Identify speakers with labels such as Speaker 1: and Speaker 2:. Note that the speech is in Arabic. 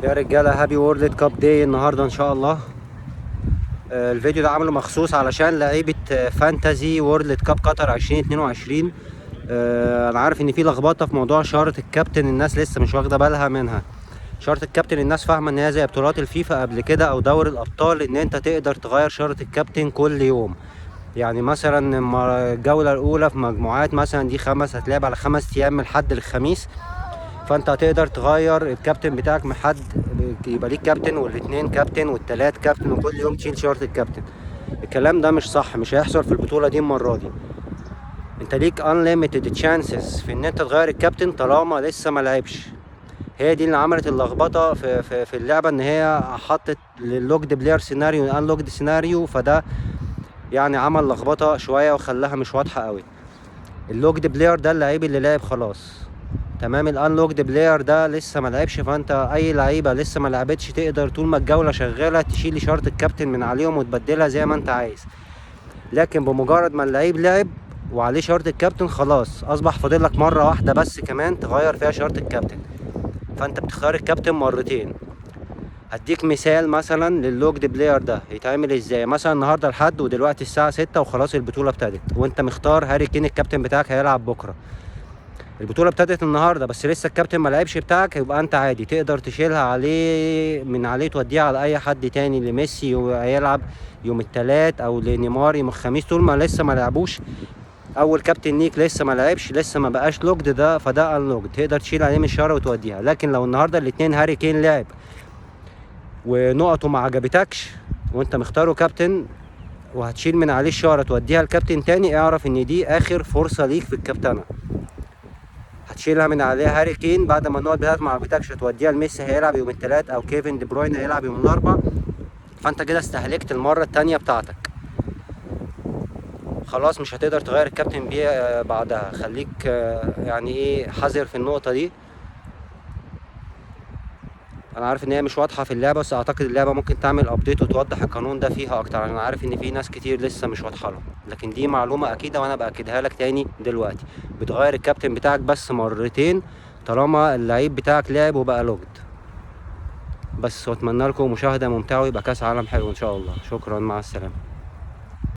Speaker 1: يا رجاله، هابي وورلد كاب داي النهارده ان شاء الله. الفيديو ده عامله مخصوص علشان لعيبه فانتازي وورلد كاب قطر 2022. انا عارف ان في لخبطه في موضوع شاره الكابتن، الناس لسه مش واخده بالها منها. شاره الكابتن الناس فاهمه ان هي زي بطولات الفيفا قبل كده او دوري الابطال، ان انت تقدر تغير شاره الكابتن كل يوم. يعني مثلا الجوله الاولى في مجموعات مثلا دي هتلعب على 5 ايام من الحد للخميس، فانت هتقدر تغير الكابتن بتاعك من حد، يبقى ليك كابتن والاثنين كابتن والتلات كابتن وكل يوم تشيل شارة الكابتن. الكلام ده مش صح، مش هيحصل في البطولة دي المرة دي. انت ليك unlimited chances في ان انت تغير الكابتن طالما لسه ما لعبش. هي دي اللي عملت اللخبطة في اللعبة، ان هي حطت اللوجد بلاير سيناريو والانلوجد سيناريو، فده يعني عمل لخبطة شوية وخلاها مش واضحة قوي. اللوجد بلاير ده اللعيب اللي لعب خلاص تمام، الانلوكد بلاير ده لسه ما لعبش، فانت اي لعيبه لسه ما لعبتش تقدر طول ما الجوله شغاله تشيل اشاره الكابتن من عليهم وتبدلها زي ما انت عايز. لكن بمجرد ما اللعيب لعب وعليه شاره الكابتن خلاص اصبح فاضل لك مره واحده بس كمان تغير فيها شاره الكابتن، فانت بتختار الكابتن مرتين. هديك مثال مثلا للوجد بلاير ده يتعمل ازاي. مثلا النهارده الحد ودلوقتي الساعه 6 وخلاص البطوله ابتدت، وانت مختار هاري كين الكابتن بتاعك هيلعب بكره. البطولة ابتدت النهارده بس لسه الكابتن ما لعبش بتاعك، يبقى انت عادي تقدر تشيلها عليه من عليه توديها على اي حد تاني، لميسي هيلعب يوم التلات او لنيمار يوم الخميس، طول ما لسه ما لعبوش. اول كابتن ليك لسه ما لعبش، لسه ما بقاش لوجد، ده فده انلوجد، تقدر تشيل عليه من الشاره وتوديها. لكن لو النهارده الاتنين هاري كين لعب ونقطه ما عجبتكش وانت مختاره كابتن وهتشيل من عليه الشاره توديها لكابتن تاني، اعرف ان دي اخر فرصه ليك في الكابتنه. هتشيلها من عليها هاري كين بعد ما النقط بتاعتك ما عجبتكش، هتوديها لميسي هيلعب يوم الثلاث او كيفن دي بروين هيلعب يوم الاربع، فانت كده استهلكت المره الثانيه بتاعتك. خلاص مش هتقدر تغير الكابتن بيه بعدها. خليك يعني ايه حذر في النقطه دي. انا عارف ان هي مش واضحه في اللعبه، بس اعتقد اللعبه ممكن تعمل ابديت وتوضح القانون ده فيها اكتر. انا عارف ان في ناس كتير لسه مش واضحه لهم، لكن دي معلومه اكيده وانا باكدها لك تاني دلوقتي. بتغير الكابتن بتاعك بس مرتين طالما اللعيب بتاعك لعب وبقى لوجد بس. واتمنى لكم مشاهده ممتعه ويبقى كاس عالم حلو ان شاء الله. شكرا، مع السلامه.